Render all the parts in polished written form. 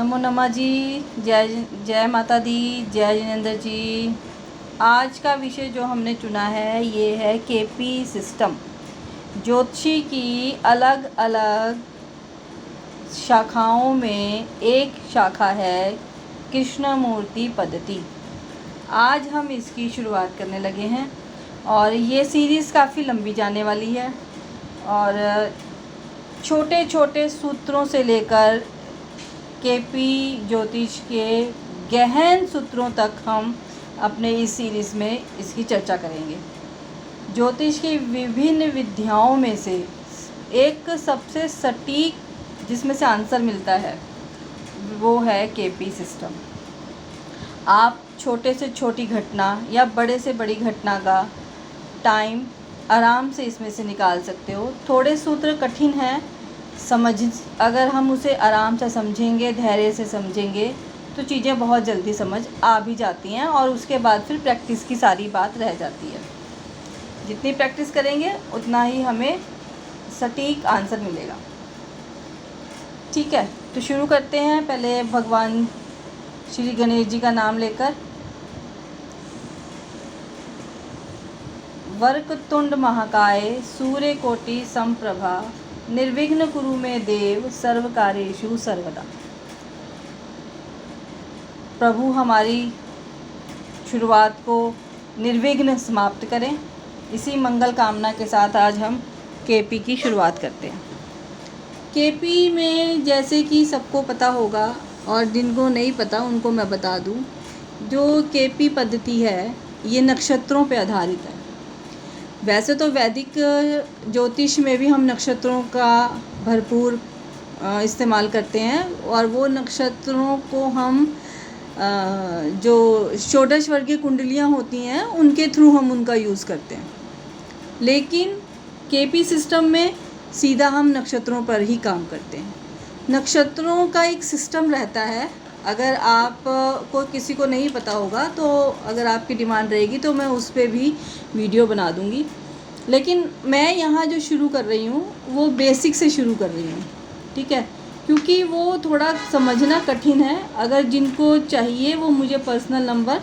नमो नमः जी। जय जय माता दी, जय जिनेंद्र जी। आज का विषय जो हमने चुना है ये है केपी सिस्टम। ज्योतिषी की अलग अलग शाखाओं में एक शाखा है कृष्णमूर्ति पद्धति। आज हम इसकी शुरुआत करने लगे हैं और ये सीरीज़ काफ़ी लंबी जाने वाली है और छोटे छोटे सूत्रों से लेकर केपी ज्योतिष के गहन सूत्रों तक हम अपने इस सीरीज़ में इसकी चर्चा करेंगे। ज्योतिष की विभिन्न विद्याओं में से एक सबसे सटीक जिसमें से आंसर मिलता है वो है केपी सिस्टम। आप छोटे से छोटी घटना या बड़े से बड़ी घटना का टाइम आराम से इसमें से निकाल सकते हो। थोड़े सूत्र कठिन हैं अगर हम उसे आराम से समझेंगे, धैर्य से समझेंगे तो चीज़ें बहुत जल्दी समझ आ भी जाती हैं और उसके बाद फिर प्रैक्टिस की सारी बात रह जाती है। जितनी प्रैक्टिस करेंगे उतना ही हमें सटीक आंसर मिलेगा। ठीक है, तो शुरू करते हैं। पहले भगवान श्री गणेश जी का नाम लेकर। वक्रतुंड महाकाय सूर्यकोटि समप्रभा निर्विघ्न कुरु मे देव सर्वकार्येषु सर्वदा। प्रभु हमारी शुरुआत को निर्विघ्न समाप्त करें। इसी मंगल कामना के साथ आज हम केपी की शुरुआत करते हैं। केपी में जैसे कि सबको पता होगा और जिनको नहीं पता उनको मैं बता दूं, जो केपी पद्धति है ये नक्षत्रों पे आधारित है। वैसे तो वैदिक ज्योतिष में भी हम नक्षत्रों का भरपूर इस्तेमाल करते हैं और वो नक्षत्रों को हम जो षोडश वर्गीय कुंडलियाँ होती हैं उनके थ्रू हम उनका यूज़ करते हैं। लेकिन केपी सिस्टम में सीधा हम नक्षत्रों पर ही काम करते हैं। नक्षत्रों का एक सिस्टम रहता है। अगर आप को किसी को नहीं पता होगा तो अगर आपकी डिमांड रहेगी तो मैं उस पर भी वीडियो बना दूंगी। लेकिन मैं यहाँ जो शुरू कर रही हूँ वो बेसिक से शुरू कर रही हूँ, ठीक है, क्योंकि वो थोड़ा समझना कठिन है। अगर जिनको चाहिए वो मुझे पर्सनल नंबर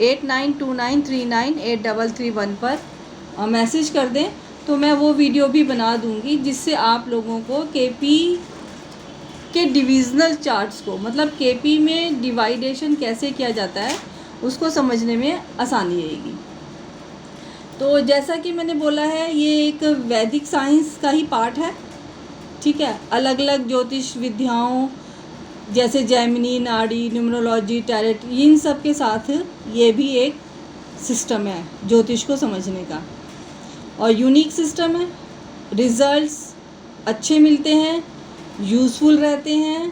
8929398331 पर मैसेज कर दें तो मैं वो वीडियो भी बना दूंगी, जिससे आप लोगों को केपी के डिविजनल चार्ट्स को, मतलब केपी में डिवाइडेशन कैसे किया जाता है उसको समझने में आसानी आएगी। तो जैसा कि मैंने बोला है ये एक वैदिक साइंस का ही पार्ट है, ठीक है। अलग अलग ज्योतिष विद्याओं जैसे जैमिनी, नाड़ी, न्यूमरोलॉजी, टैरेट, इन सब के साथ ये भी एक सिस्टम है ज्योतिष को समझने का और यूनिक सिस्टम है। रिजल्ट्स अच्छे मिलते हैं, यूज़फुल रहते हैं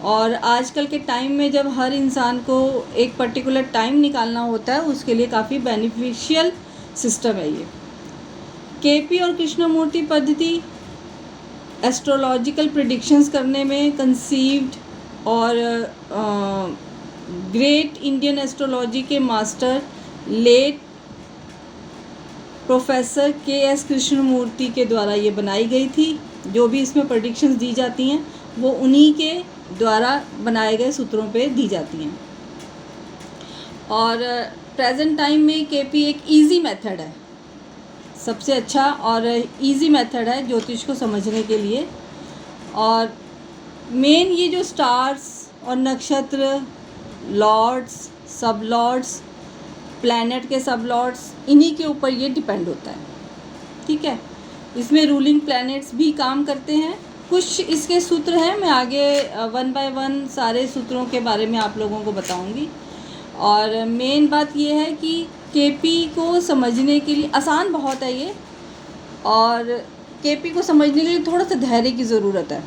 और आजकल के टाइम में जब हर इंसान को एक पर्टिकुलर टाइम निकालना होता है उसके लिए काफ़ी बेनिफिशियल सिस्टम है ये। केपी और कृष्णमूर्ति पद्धति एस्ट्रोलॉजिकल प्रेडिक्शंस करने में कंसीव्ड और ग्रेट इंडियन एस्ट्रोलॉजी के master late professor K S. Krishnamurti के द्वारा ये बनाई गई थी। जो भी इसमें प्रेडिक्शंस दी जाती हैं वो उन्हीं के द्वारा बनाए गए सूत्रों पे दी जाती हैं। और प्रेजेंट टाइम में केपी एक इजी मेथड है, सबसे अच्छा और इजी मेथड है ज्योतिष को समझने के लिए। और मेन ये जो स्टार्स और नक्षत्र, लॉर्ड्स, सब लॉर्ड्स, प्लैनेट के सब लॉर्ड्स, इन्हीं के ऊपर ये डिपेंड होता है, ठीक है। इसमें रूलिंग प्लैनेट्स भी काम करते हैं। कुछ इसके सूत्र हैं, मैं आगे 1 बाय 1 सारे सूत्रों के बारे में आप लोगों को बताऊंगी। और मेन बात ये है कि केपी को समझने के लिए आसान बहुत है ये, और केपी को समझने के लिए थोड़ा सा धैर्य की ज़रूरत है।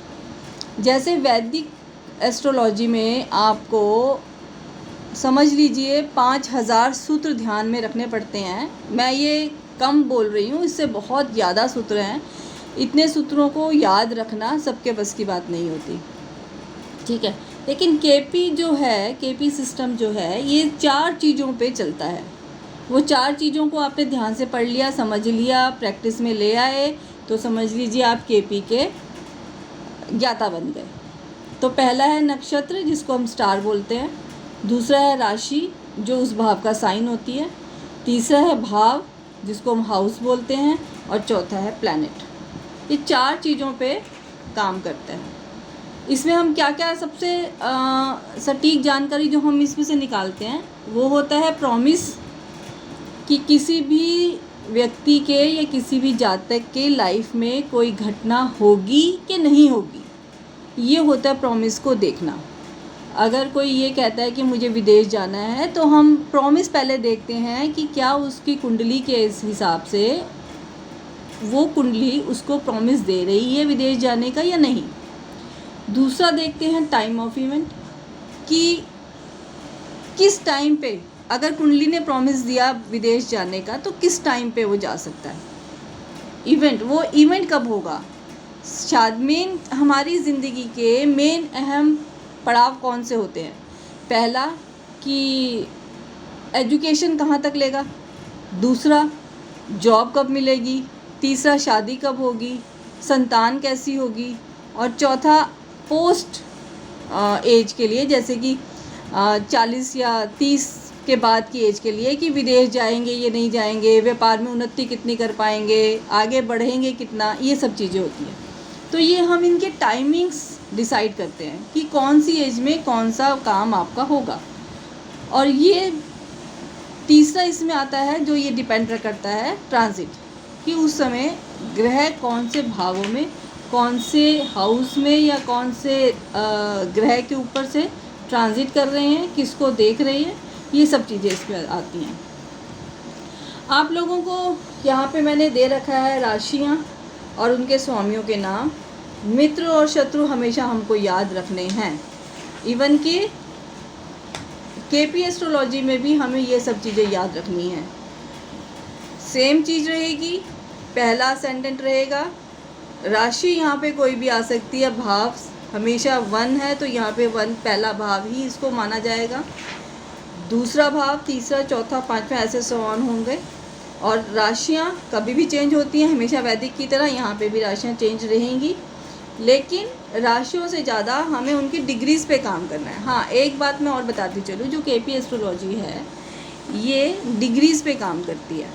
जैसे वैदिक एस्ट्रोलॉजी में आपको समझ लीजिए 5000 सूत्र ध्यान में रखने पड़ते हैं। मैं ये कम बोल रही हूँ, इससे बहुत ज़्यादा सूत्र हैं। इतने सूत्रों को याद रखना सबके बस की बात नहीं होती, ठीक है। लेकिन केपी जो है, केपी सिस्टम जो है ये 4 चीज़ों पे चलता है। वो 4 चीज़ों को आपने ध्यान से पढ़ लिया, समझ लिया, प्रैक्टिस में ले आए तो समझ लीजिए आप केपी के ज्ञाता बन गए। तो पहला है नक्षत्र जिसको हम स्टार बोलते हैं, दूसरा है राशि जो उस भाव का साइन होती है, तीसरा है भाव जिसको हम हाउस बोलते हैं, और चौथा है प्लैनेट। ये 4 चीज़ों पे काम करते हैं। इसमें हम क्या क्या सबसे सटीक जानकारी जो हम इसमें से निकालते हैं वो होता है प्रॉमिस, कि किसी भी व्यक्ति के या किसी भी जातक के लाइफ में कोई घटना होगी कि नहीं होगी, ये होता है प्रॉमिस को देखना। अगर कोई ये कहता है कि मुझे विदेश जाना है तो हम प्रॉमिस पहले देखते हैं कि क्या उसकी कुंडली के इस हिसाब से वो कुंडली उसको प्रॉमिस दे रही है विदेश जाने का या नहीं। दूसरा देखते हैं टाइम ऑफ इवेंट, कि किस टाइम पे अगर कुंडली ने प्रॉमिस दिया विदेश जाने का तो किस टाइम पे वो जा सकता है। इवेंट, वो इवेंट कब होगा। शायद मेन हमारी ज़िंदगी के मेन अहम पड़ाव कौन से होते हैं। पहला कि एजुकेशन कहाँ तक लेगा, दूसरा जॉब कब मिलेगी, तीसरा शादी कब होगी, संतान कैसी होगी, और चौथा पोस्ट एज के लिए, जैसे कि 40 या 30 के बाद की एज के लिए, कि विदेश जाएंगे ये नहीं जाएंगे, व्यापार में उन्नति कितनी कर पाएंगे, आगे बढ़ेंगे कितना, ये सब चीज़ें होती हैं। तो ये हम इनके टाइमिंग्स डिसाइड करते हैं कि कौन सी एज में कौन सा काम आपका होगा। और ये तीसरा इसमें आता है जो ये डिपेंड करता है ट्रांजिट, कि उस समय ग्रह कौन से भावों में, कौन से हाउस में या कौन से ग्रह के ऊपर से ट्रांजिट कर रहे हैं, किसको देख रहे हैं, ये सब चीज़ें इसमें आती हैं। आप लोगों को यहाँ पे मैंने दे रखा है राशियाँ और उनके स्वामियों के नाम। मित्र और शत्रु हमेशा हमको याद रखने हैं। इवन कि केपी एस्ट्रोलॉजी में भी हमें ये सब चीज़ें याद रखनी है। सेम चीज़ रहेगी, पहला असेंडेंट रहेगा, राशि यहाँ पे कोई भी आ सकती है, भाव हमेशा 1 है तो यहाँ पे 1 पहला भाव ही इसको माना जाएगा, दूसरा भाव, तीसरा, चौथा, पांचवा, ऐसे समान होंगे। और राशियाँ कभी भी चेंज होती हैं, हमेशा वैदिक की तरह यहाँ पे भी राशियाँ चेंज रहेंगी, लेकिन राशियों से ज़्यादा हमें उनकी डिग्रीज़ पे काम करना है। हाँ, एक बात मैं और बताती चलूँ, जो केपी एस्ट्रोलॉजी है ये डिग्रीज़ पे काम करती है,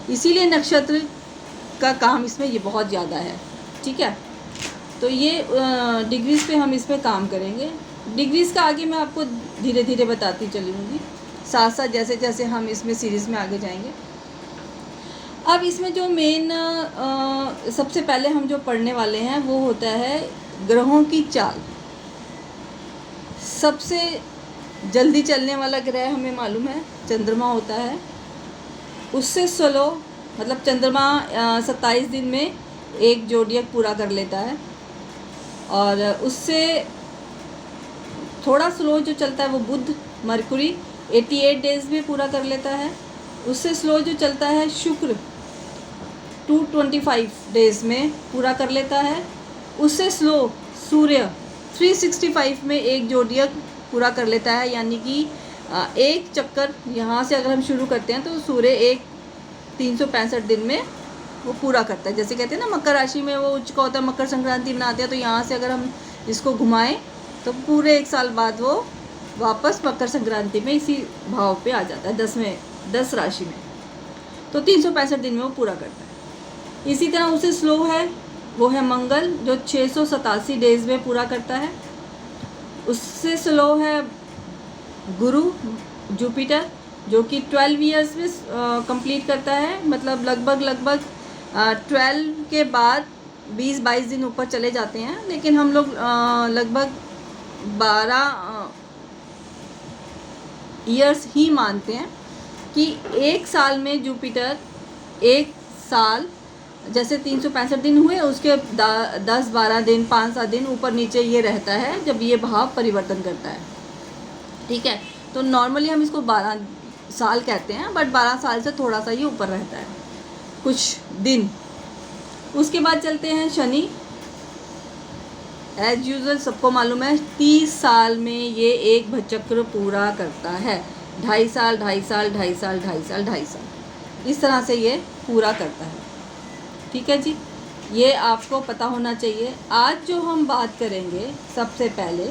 इसीलिए नक्षत्र का काम इसमें ये बहुत ज़्यादा है। ठीक है, तो ये डिग्रीज़ पे हम इस पर काम करेंगे। डिग्रीज़ का आगे मैं आपको धीरे धीरे बताती चलूँगी, साथ साथ जैसे जैसे हम इसमें सीरीज़ में आगे जाएंगे। अब इसमें जो मेन सबसे पहले हम जो पढ़ने वाले हैं वो होता है ग्रहों की चाल। सबसे जल्दी चलने वाला ग्रह हमें मालूम है चंद्रमा होता है, उससे स्लो, मतलब चंद्रमा 27 दिन में एक जोडियक पूरा कर लेता है, और उससे थोड़ा स्लो जो चलता है वो बुध, मरकुरी 88 डेज़ में पूरा कर लेता है। उससे स्लो जो चलता है शुक्र 225 डेज़ में पूरा कर लेता है। उससे स्लो सूर्य 365 में एक जोडियक पूरा कर लेता है, यानी कि एक चक्कर यहाँ से अगर हम शुरू करते हैं तो सूर्य एक 365 दिन में वो पूरा करता है। जैसे कहते हैं ना मकर राशि में वो उच्च का होता है, मकर संक्रांति मनाते हैं, तो यहाँ से अगर हम इसको घुमाएं तो पूरे 1 साल बाद वो वापस मकर संक्रांति में इसी भाव पे आ जाता है, 10 राशि में, तो 365 दिन में वो पूरा करता है। इसी तरह उसे स्लो है वो है मंगल, जो 687 डेज़ में पूरा करता है। उससे स्लो है गुरु, जुपिटर, जो कि 12 ईयर्स में कंप्लीट करता है, मतलब लगभग 12 के बाद 20-22 दिन ऊपर चले जाते हैं, लेकिन हम लोग लगभग 12 ईयर्स ही मानते हैं कि 1 साल में जुपिटर 1 साल जैसे 365 दिन हुए, उसके 10-12 दिन 5-7 दिन ऊपर नीचे ये रहता है जब ये भाव परिवर्तन करता है। ठीक है, तो नॉर्मली हम इसको 12 साल कहते हैं, बट 12 साल से थोड़ा सा ये ऊपर रहता है कुछ दिन। उसके बाद चलते हैं शनि। एज यूजुअल सबको मालूम है 30 साल में ये एक भचक्र पूरा करता है, 2.5 साल 2.5 साल 2.5 साल 2.5 साल 2.5 साल, इस तरह से ये पूरा करता है। ठीक है जी। ये आपको पता होना चाहिए। आज जो हम बात करेंगे सबसे पहले,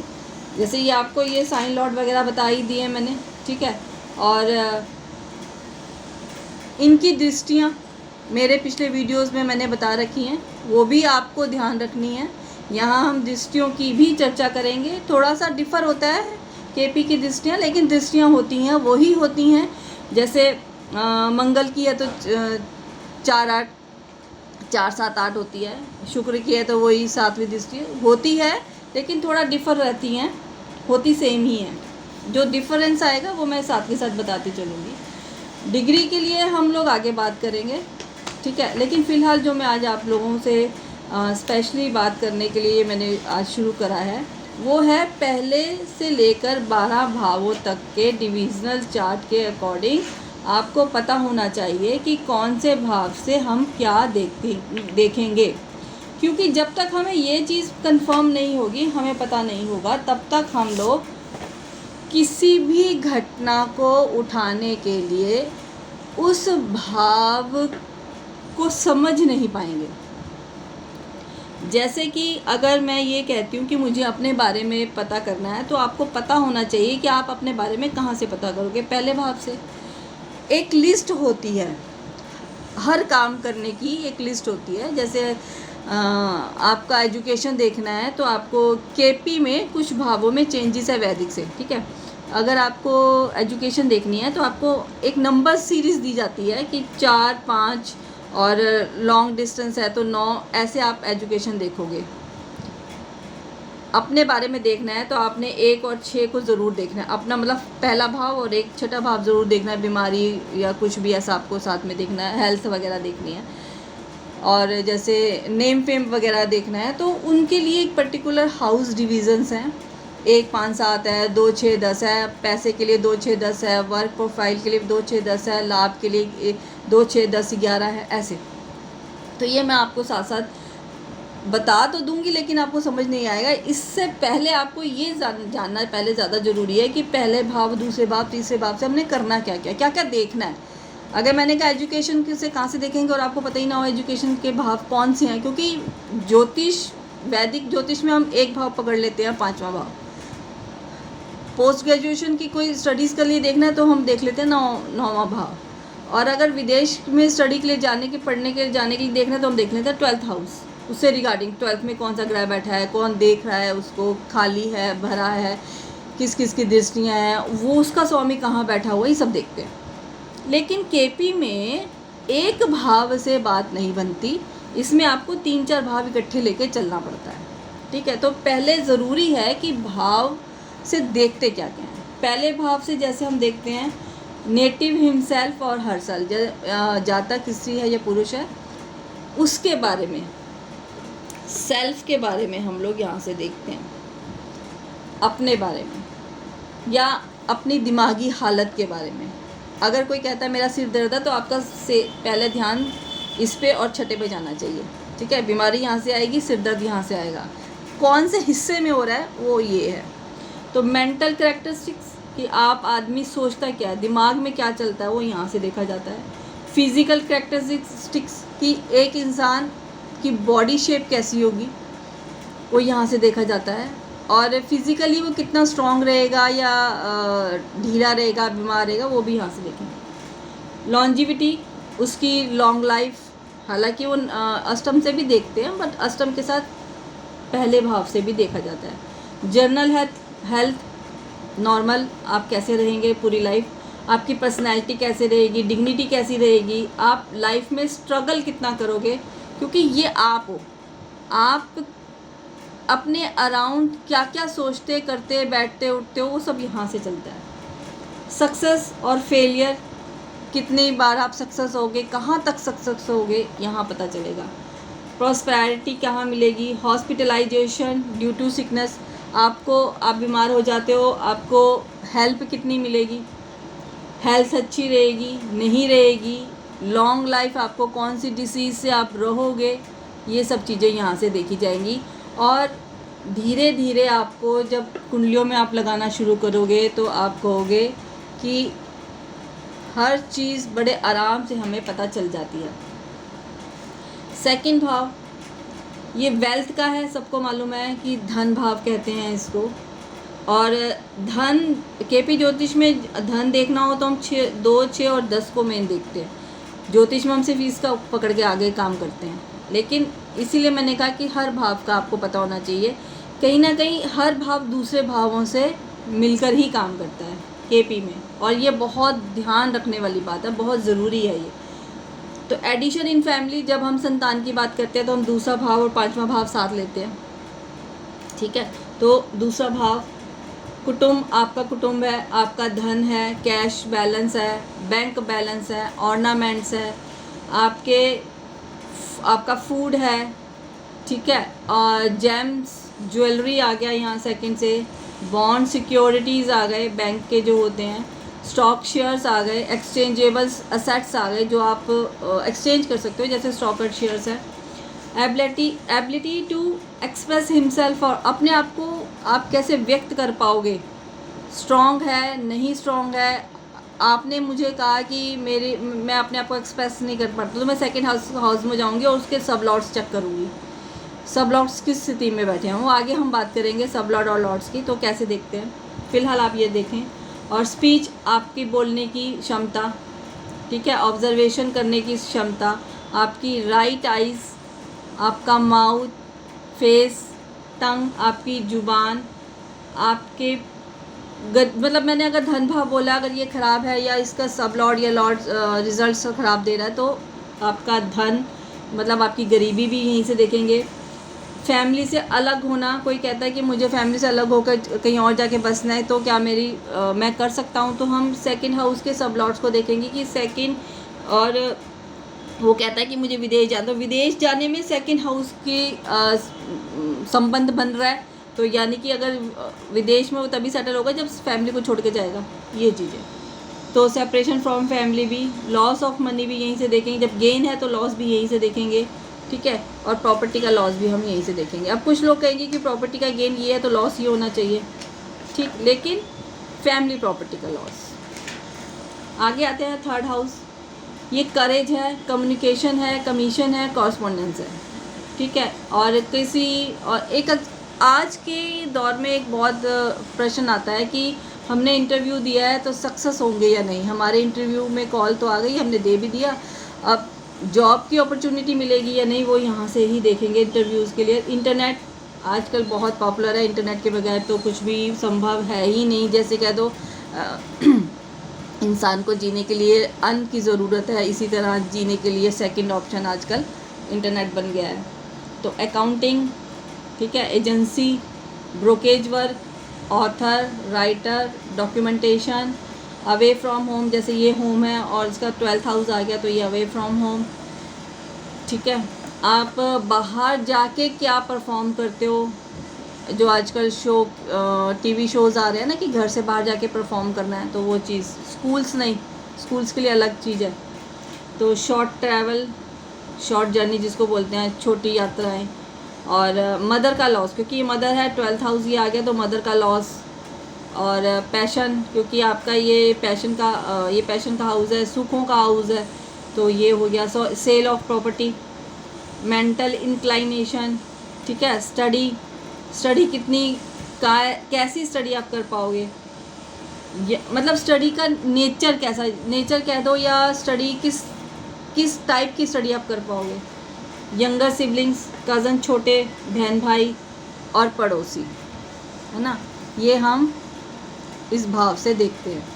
जैसे ये आपको ये साइन लॉर्ड वगैरह बता ही दिए मैंने, ठीक है। और इनकी दृष्टियाँ मेरे पिछले वीडियोस में मैंने बता रखी हैं, वो भी आपको ध्यान रखनी है। यहाँ हम दृष्टियों की भी चर्चा करेंगे। थोड़ा सा डिफ़र होता है केपी की दृष्टियाँ, लेकिन दृष्टियाँ होती हैं वही होती हैं। जैसे मंगल की है तो 4-7-8 होती है, शुक्र की है तो वही 7वीं दृष्टि होती है, लेकिन थोड़ा डिफ़र रहती हैं, होती सेम ही है। जो डिफरेंस आएगा वो मैं साथ के साथ बताती चलूँगी। डिग्री के लिए हम लोग आगे बात करेंगे, ठीक है। लेकिन फ़िलहाल जो मैं आज आप लोगों से स्पेशली बात करने के लिए मैंने आज शुरू करा है, वो है पहले से लेकर 12 भावों तक के डिविजनल चार्ट के अकॉर्डिंग आपको पता होना चाहिए कि कौन से भाव से हम क्या देखेंगे। क्योंकि जब तक हमें ये चीज़ कंफर्म नहीं होगी, हमें पता नहीं होगा, तब तक हम लोग किसी भी घटना को उठाने के लिए उस भाव को समझ नहीं पाएंगे। जैसे कि अगर मैं ये कहती हूँ कि मुझे अपने बारे में पता करना है, तो आपको पता होना चाहिए कि आप अपने बारे में कहाँ से पता करोगे। पहले भाव से एक लिस्ट होती है, हर काम करने की एक लिस्ट होती है। जैसे आपका एजुकेशन देखना है तो आपको केपी में कुछ भावों में चेंजेस है वैदिक से, ठीक है। अगर आपको एजुकेशन देखनी है तो आपको एक नंबर सीरीज़ दी जाती है कि 4, 5 और लॉन्ग डिस्टेंस है तो 9, ऐसे आप एजुकेशन देखोगे। अपने बारे में देखना है तो आपने 1 और 6 को ज़रूर देखना है, अपना मतलब पहला भाव और एक छठा भाव ज़रूर देखना है। बीमारी या कुछ भी ऐसा आपको साथ में देखना है, हेल्थ वगैरह देखनी है। और जैसे नेम फेम वगैरह देखना है तो उनके लिए एक पर्टिकुलर हाउस डिविजन्स हैं। 1, 5, 7 है, 2, 6, 10 है, पैसे के लिए 2, 6, 10 है, वर्क प्रोफाइल के लिए 2, 6, 10 है, लाभ के लिए 2, 6, 10, 11 है, ऐसे। तो ये मैं आपको साथ साथ बता तो दूंगी, लेकिन आपको समझ नहीं आएगा। इससे पहले आपको ये जानना पहले ज़्यादा ज़रूरी है कि पहले भाव, दूसरे भाव, तीसरे भाव से हमने करना क्या क्या देखना है। अगर मैंने कहा एजुकेशन से कहाँ से देखेंगे और आपको पता ही ना हो एजुकेशन के भाव कौन से हैं, क्योंकि ज्योतिष, वैदिक ज्योतिष में हम एक भाव पकड़ लेते हैं, 5वां भाव। पोस्ट ग्रेजुएशन की कोई स्टडीज़ के लिए देखना है तो हम देख लेते हैं 9वां भाव। और अगर विदेश में स्टडी के लिए जाने के लिए देखना है तो हम देख लेते हैं 12th हाउस। उससे रिगार्डिंग 12th में कौन सा ग्रह बैठा है, कौन देख रहा है उसको, खाली है, भरा है, किस किस की दृष्टियाँ हैं, वो उसका स्वामी कहाँ बैठा हुआ, ये सब देखते हैं। लेकिन केपी में एक भाव से बात नहीं बनती, इसमें आपको 3-4 भाव इकट्ठे लेके चलना पड़ता है, ठीक है। तो पहले ज़रूरी है कि भाव से देखते क्या क्या हैं। पहले भाव से जैसे हम देखते हैं नेटिव हिमसेल्फ और हरसेल्फ, जातक स्त्री है या पुरुष है, उसके बारे में, सेल्फ के बारे में हम लोग यहाँ से देखते हैं, अपने बारे में या अपनी दिमागी हालत के बारे में। अगर कोई कहता है मेरा सिर दर्द है तो आपका से पहले ध्यान इस पे और छठे पे जाना चाहिए, ठीक है। बीमारी यहाँ से आएगी, सिर दर्द यहाँ से आएगा, कौन से हिस्से में हो रहा है वो ये है। तो मेंटल कैरेक्टरिस्टिक्स कि आप आदमी सोचता क्या है, दिमाग में क्या चलता है, वो यहाँ से देखा जाता है। फिज़िकल कैरेक्टरिस्टिक्स कि एक इंसान की बॉडी शेप कैसी होगी, वो यहाँ से देखा जाता है। और फिज़िकली वो कितना स्ट्रॉन्ग रहेगा या ढीला रहेगा, बीमार रहेगा, वो भी यहाँ से देखेंगे। लॉन्जिविटी, उसकी लॉन्ग लाइफ, हालांकि वो अष्टम से भी देखते हैं, बट अष्टम के साथ पहले भाव से भी देखा जाता है। जनरल हेल्थ नॉर्मल, आप कैसे रहेंगे पूरी लाइफ, आपकी पर्सनैलिटी कैसे रहेगी, डिग्निटी कैसी रहेगी, आप लाइफ में स्ट्रगल कितना करोगे, क्योंकि ये आप हो। आप अपने अराउंड क्या क्या सोचते, करते, बैठते, उठते हो, वो सब यहाँ से चलता है। सक्सेस और फेलियर, कितनी बार आप सक्सेस होगे, कहाँ तक सक्सेस होगे, यहाँ पता चलेगा। प्रॉस्पेरिटी कहाँ मिलेगी, हॉस्पिटलाइजेशन ड्यू टू सिकनेस, आपको आप बीमार हो जाते हो, आपको हेल्प कितनी मिलेगी, हेल्थ अच्छी रहेगी नहीं रहेगी, लॉन्ग लाइफ, आपको कौन सी डिसीज़ से आप रहोगे, ये सब चीज़ें यहाँ से देखी जाएंगी। और धीरे धीरे आपको जब कुंडलियों में आप लगाना शुरू करोगे तो आप कहोगे कि हर चीज़ बड़े आराम से हमें पता चल जाती है। सेकंड भाव ये वेल्थ का है, सबको मालूम है कि धन भाव कहते हैं इसको। और धन केपी ज्योतिष में धन देखना हो तो हम 2, 6 और 10 को मेन देखते हैं। ज्योतिष में हम सिर्फ इसका पकड़ के आगे काम करते हैं, लेकिन इसीलिए मैंने कहा कि हर भाव का आपको पता होना चाहिए। कहीं ना कहीं हर भाव दूसरे भावों से मिलकर ही काम करता है केपी में, और ये बहुत ध्यान रखने वाली बात है, बहुत ज़रूरी है ये। तो एडिशन इन फैमिली, जब हम संतान की बात करते हैं तो हम दूसरा भाव और 5वां भाव साथ लेते हैं, ठीक है। तो दूसरा भाव कुटुंब, आपका कुटुंब है, आपका धन है, कैश बैलेंस है, बैंक बैलेंस है, ऑर्नामेंट्स है, आपका फूड है, ठीक है, और जेम्स ज्वेलरी आ गया यहाँ सेकंड से, बॉन्ड सिक्योरिटीज़ आ गए बैंक के जो होते हैं, स्टॉक शेयर्स आ गए, एक्सचेंजेबल्स असेट्स आ गए जो आप एक्सचेंज कर सकते हो, जैसे स्टॉक और शेयर्स है। एबिलिटी टू एक्सप्रेस हिमसेल्फ, और अपने आप को आप कैसे व्यक्त कर पाओगे, स्ट्रॉन्ग है नहीं स्ट्रॉन्ग है। आपने मुझे कहा कि मैं अपने आप को एक्सप्रेस नहीं कर पाता, तो मैं सेकंड हाउस में जाऊंगी और उसके सब लॉर्ड्स चेक करूंगी, सब लॉर्ड्स किस स्थिति में बैठे हैं। वो आगे हम बात करेंगे सब लॉर्ड और लॉर्ड्स की, तो कैसे देखते हैं, फ़िलहाल आप ये देखें। और स्पीच, आपकी बोलने की क्षमता, ठीक है, ऑब्जर्वेशन करने की क्षमता, आपकी राइट आइज़, आपका माउथ, फेस, टंग, आपकी जुबान, आपके मतलब मैंने अगर धन भाव बोला, अगर ये ख़राब है या इसका सब लॉर्ड या लॉर्ड रिजल्ट्स ख़राब दे रहा है, तो आपका धन मतलब आपकी गरीबी भी यहीं से देखेंगे। फैमिली से अलग होना, कोई कहता है कि मुझे फैमिली से अलग होकर कहीं और जाके बसना है, तो क्या मैं कर सकता हूँ, तो हम सेकंड हाउस के सब लॉर्ड्स को देखेंगे कि सेकंड, और वो कहता है कि मुझे विदेश जाना, तो विदेश जाने में सेकंड हाउस के संबंध बन रहा है, तो यानी कि अगर विदेश में वो तभी सेटल होगा जब फैमिली को छोड़ के जाएगा, ये चीज़ें। तो सेपरेशन फ्रॉम फैमिली भी, लॉस ऑफ मनी भी यहीं से देखेंगे, जब गेन है तो लॉस भी यहीं से देखेंगे, ठीक है, और प्रॉपर्टी का लॉस भी हम यहीं से देखेंगे। अब कुछ लोग कहेंगे कि प्रॉपर्टी का गेन ये है तो लॉस ये होना चाहिए, ठीक, लेकिन फैमिली प्रॉपर्टी का लॉस। आगे आते हैं थर्ड हाउस, ये करेज है, कम्युनिकेशन है, कमीशन है, कॉरस्पॉन्डेंस है, ठीक है। और एक आज के दौर में एक बहुत प्रश्न आता है कि हमने इंटरव्यू दिया है तो सक्सेस होंगे या नहीं। हमारे इंटरव्यू में कॉल तो आ गई, हमने दे भी दिया, अब जॉब की अपॉर्चुनिटी मिलेगी या नहीं वो यहाँ से ही देखेंगे इंटरव्यूज़ के लिए। इंटरनेट आजकल बहुत पॉपुलर है, इंटरनेट के बगैर तो कुछ भी संभव है ही नहीं। जैसे कह दो इंसान को जीने के लिए अन्न की ज़रूरत है, इसी तरह जीने के लिए सेकंड ऑप्शन आजकल इंटरनेट बन गया है। तो अकाउंटिंग, ठीक है, agency, brokerage work, author, writer, documentation, away from home, जैसे ये होम है और इसका 12th हाउस आ गया तो ये अवे फ्रॉम होम, ठीक है। आप बाहर जाके क्या परफॉर्म करते हो, जो आजकल टीवी शोज़ आ रहे हैं ना कि घर से बाहर जाके परफॉर्म करना है, तो वो चीज़ स्कूल्स नहीं, स्कूल्स के लिए अलग चीज़ है। तो शॉर्ट ट्रैवल, शॉर्ट जर्नी जिसको बोलते हैं, छोटी यात्राएं, और मदर का लॉस, क्योंकि ये मदर है, 12th हाउस ये आ गया तो मदर का लॉस। और पैशन, क्योंकि आपका ये पैशन का हाउस है, सुखों का हाउस है, तो ये हो गया। Sale of property, mental inclination, ठीक है। स्टडी कितनी कैसी स्टडी आप कर पाओगे, मतलब स्टडी का नेचर कैसा, नेचर कह दो, या स्टडी किस टाइप की स्टडी आप कर पाओगे। यंगर सिबलिंग्स, कज़न, छोटे बहन भाई और पड़ोसी, है ना, ये हम इस भाव से देखते हैं।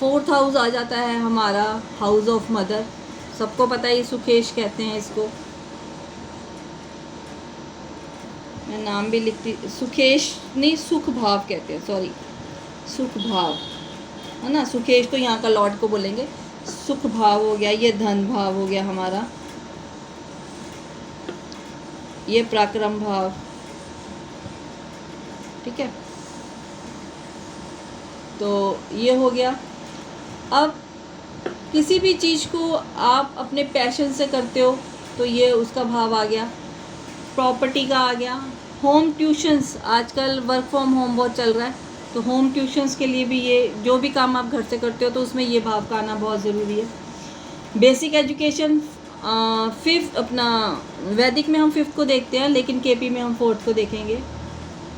4th हाउस आ जाता है हमारा हाउस ऑफ मदर, सबको पता है, ये सुखेश कहते हैं इसको, मैं नाम भी लिखती, सुखेश नहीं, सुख भाव कहते हैं, सॉरी, सुख भाव, है ना। सुखेश तो यहाँ का लॉर्ड को बोलेंगे। सुख भाव हो गया, ये धन भाव हो गया हमारा, ये पराक्रम भाव, ठीक है, तो ये हो गया। अब किसी भी चीज़ को आप अपने पैशन से करते हो तो ये उसका भाव आ गया, प्रॉपर्टी का आ गया। होम ट्यूशन्स, आजकल वर्क फ्रॉम होम बहुत चल रहा है, तो होम ट्यूशन्स के लिए भी ये, जो भी काम आप घर से करते हो तो उसमें ये भाव का आना बहुत ज़रूरी है। बेसिक एजुकेशन, फिफ्थ अपना वैदिक में हम फिफ्थ को देखते हैं, लेकिन केपी में हम फोर्थ को देखेंगे।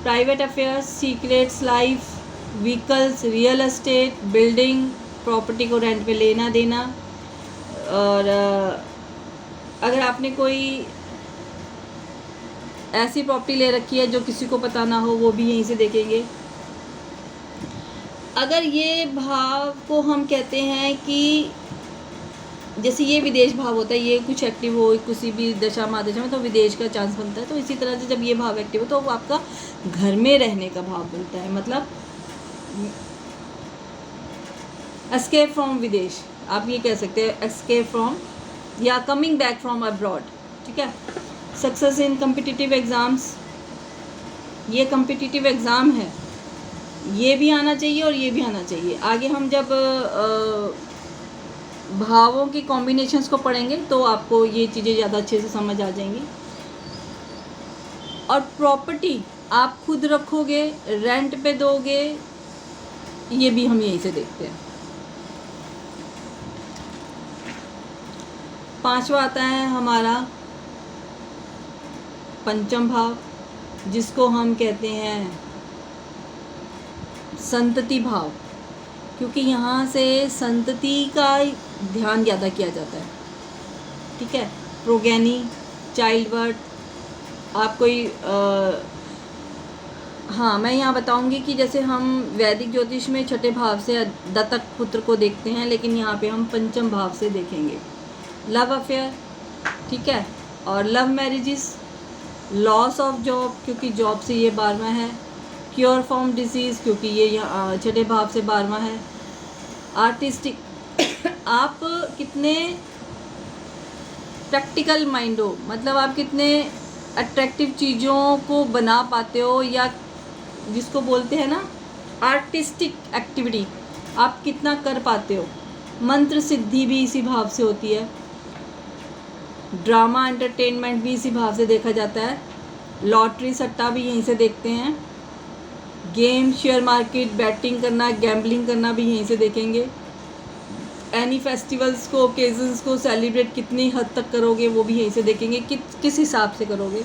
Private affairs, secrets, life, vehicles, real estate, building, property को रेंट पे लेना देना। और अगर आपने कोई ऐसी प्रॉपर्टी ले रखी है जो किसी को पता ना हो, वो भी यहीं से देखेंगे। अगर ये भाव को हम कहते हैं कि जैसे ये विदेश भाव होता है, ये कुछ एक्टिव हो किसी भी दशा महादशा में तो विदेश का चांस बनता है। तो इसी तरह से जब ये भाव एक्टिव हो तो वो आपका घर में रहने का भाव बनता है, मतलब एस्केप फ्रॉम विदेश, आप ये कह सकते हैं एस्केप फ्रॉम या कमिंग बैक फ्रॉम अब्रॉड। ठीक है। सक्सेस इन कम्पिटिटिव एग्ज़ाम्स, ये कम्पिटिटिव एग्ज़ाम है, ये भी आना चाहिए और ये भी आना चाहिए। आगे हम जब भावों की कॉम्बिनेशंस को पढ़ेंगे तो आपको ये चीज़ें ज़्यादा अच्छे से समझ आ जाएंगी। और प्रॉपर्टी आप खुद रखोगे, रेंट पे दोगे, ये भी हम यहीं से देखते हैं। पांचवा आता है हमारा पंचम भाव, जिसको हम कहते हैं संतति भाव, क्योंकि यहाँ से संतति का ध्यान ज़्यादा किया जाता है। ठीक है। प्रोगेनी, चाइल्ड बर्थ, आप कोई हाँ मैं यहाँ बताऊँगी कि जैसे हम वैदिक ज्योतिष में छठे भाव से दत्तक पुत्र को देखते हैं, लेकिन यहाँ पे हम पंचम भाव से देखेंगे। लव अफेयर, ठीक है, और love marriages, loss of job, क्योंकि जॉब से ये 12वां है। क्योर फ्रॉम डिसीज़, क्योंकि ये यहाँ छठे भाव से 12वां है। आर्टिस्टिक, आप कितने प्रैक्टिकल माइंड हो, मतलब आप कितने अट्रैक्टिव चीज़ों को बना पाते हो, या जिसको बोलते हैं ना आर्टिस्टिक एक्टिविटी, आप कितना कर पाते हो। मंत्र सिद्धि भी इसी भाव से होती है। ड्रामा एंटरटेनमेंट भी इसी भाव से देखा जाता है। लॉटरी सट्टा भी यहीं से देखते हैं। गेम, शेयर मार्केट, बैटिंग करना, गैम्बलिंग करना भी यहीं से देखेंगे। एनी फेस्टिवल्स को, ओकेजन्स को सेलिब्रेट कितनी हद तक करोगे, वो भी यहीं से देखेंगे, किस हिसाब से करोगे।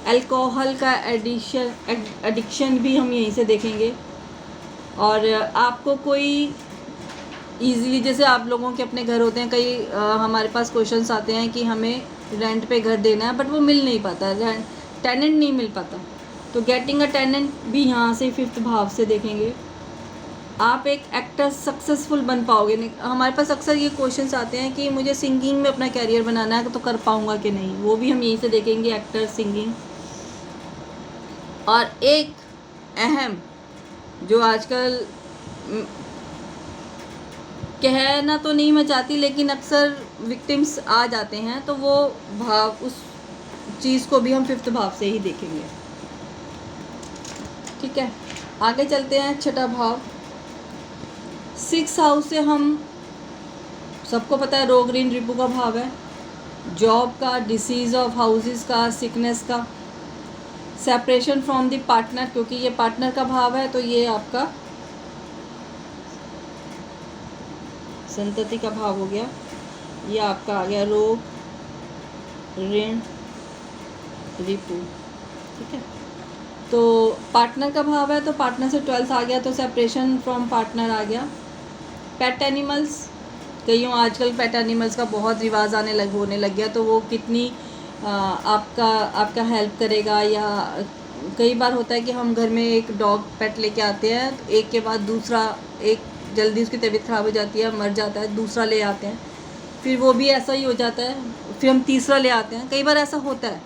अल्कोहल का एडिक्शन भी हम यहीं से देखेंगे। और आपको कोई ईज़िली, जैसे आप लोगों के अपने घर होते हैं, कई हमारे पास क्वेश्चंस आते हैं कि हमें रेंट पे घर देना है बट वो मिल नहीं पाता, टेनेंट नहीं मिल पाता, तो गेटिंग अ टेनेंट भी यहाँ से फिफ्थ भाव से देखेंगे। आप एक एक्टर सक्सेसफुल बन पाओगे नहीं, हमारे पास अक्सर ये क्वेश्चंस आते हैं कि मुझे सिंगिंग में अपना कैरियर बनाना है तो कर पाऊँगा कि नहीं, वो भी हम यहीं से देखेंगे, एक्टर, सिंगिंग। और एक अहम जो आजकल कहना तो नहीं मैं चाहती, लेकिन अक्सर विक्टिम्स आ जाते हैं, तो वो भाव, उस चीज़ को भी हम फिफ्थ भाव से ही देखेंगे। ठीक है, आगे चलते हैं। छठा भाव, सिक्स हाउस से हम सबको पता है रोग ऋण रिपु का भाव है। जॉब का, डिसीज़ ऑफ हाउसेस का, सिकनेस का, सेपरेशन फ्रॉम द पार्टनर, क्योंकि ये पार्टनर का भाव है तो ये आपका संतति का भाव हो गया। ये आपका आ गया रोग ऋण रिपु। ठीक है, तो पार्टनर का भाव है तो पार्टनर से 12th आ गया, तो सेपरेशन फ्रॉम पार्टनर आ गया। पेट एनिमल्स, कईयों आजकल पेट एनिमल्स का बहुत रिवाज होने लग गया, तो वो कितनी आपका हेल्प करेगा। या कई बार होता है कि हम घर में एक डॉग पेट लेके आते हैं, तो एक के बाद दूसरा, एक जल्दी उसकी तबीयत ख़राब हो जाती है, मर जाता है, दूसरा ले आते हैं, फिर वो भी ऐसा ही हो जाता है, फिर हम तीसरा ले आते हैं। कई बार ऐसा होता है,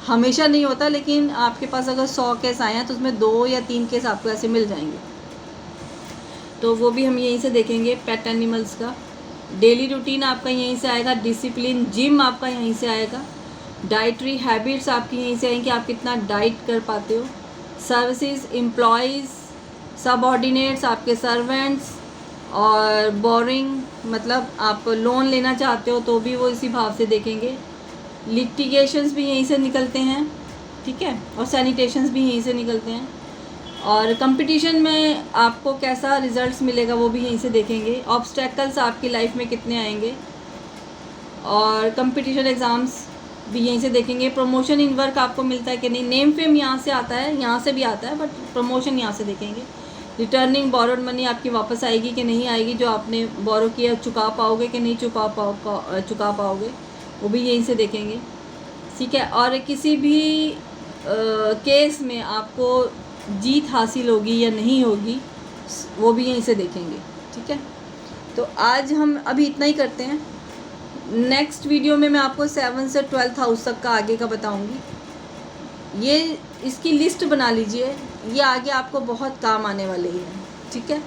हमेशा नहीं होता, लेकिन आपके पास अगर 100 केस आए हैं तो उसमें 2 या 3 केस आपको ऐसे मिल जाएंगे, तो वो भी हम यहीं से देखेंगे पेट एनिमल्स का। डेली रूटीन आपका यहीं से आएगा। डिसिप्लिन, जिम आपका यहीं से आएगा। डाइटरी हैबिट्स आपकी यहीं से आएंगी, आप कितना डाइट कर पाते हो। सर्विसेज, एम्प्लॉयज़, सबऑर्डिनेट्स, आपके सर्वेंट्स। और बोरिंग, मतलब आप लोन लेना चाहते हो तो भी वो इसी भाव से देखेंगे। लिटिगेशंस भी यहीं से निकलते हैं, ठीक है, और सैनिटेशंस भी यहीं से निकलते हैं। और कंपटीशन में आपको कैसा रिजल्ट्स मिलेगा वो भी यहीं से देखेंगे। ऑब्स्टेकल्स आपकी लाइफ में कितने आएंगे, और कंपटीशन एग्ज़ाम्स भी यहीं से देखेंगे। प्रमोशन इन वर्क आपको मिलता है कि नहीं, नेम फेम यहाँ से आता है, यहाँ से भी आता है, बट प्रमोशन यहाँ से देखेंगे। रिटर्निंग बोरोड मनी आपकी वापस आएगी कि नहीं आएगी, जो आपने बोरो किया चुका पाओगे कि नहीं चुका पाओगे, वो भी यहीं से देखेंगे। ठीक है, और किसी भी केस में आपको जीत हासिल होगी या नहीं होगी, वो भी यहीं से देखेंगे। ठीक है, तो आज हम अभी इतना ही करते हैं। नेक्स्ट वीडियो में मैं आपको 7 से 12th हाउस तक का आगे का बताऊंगी। ये इसकी लिस्ट बना लीजिए, ये आगे आपको बहुत काम आने वाली है। ठीक है।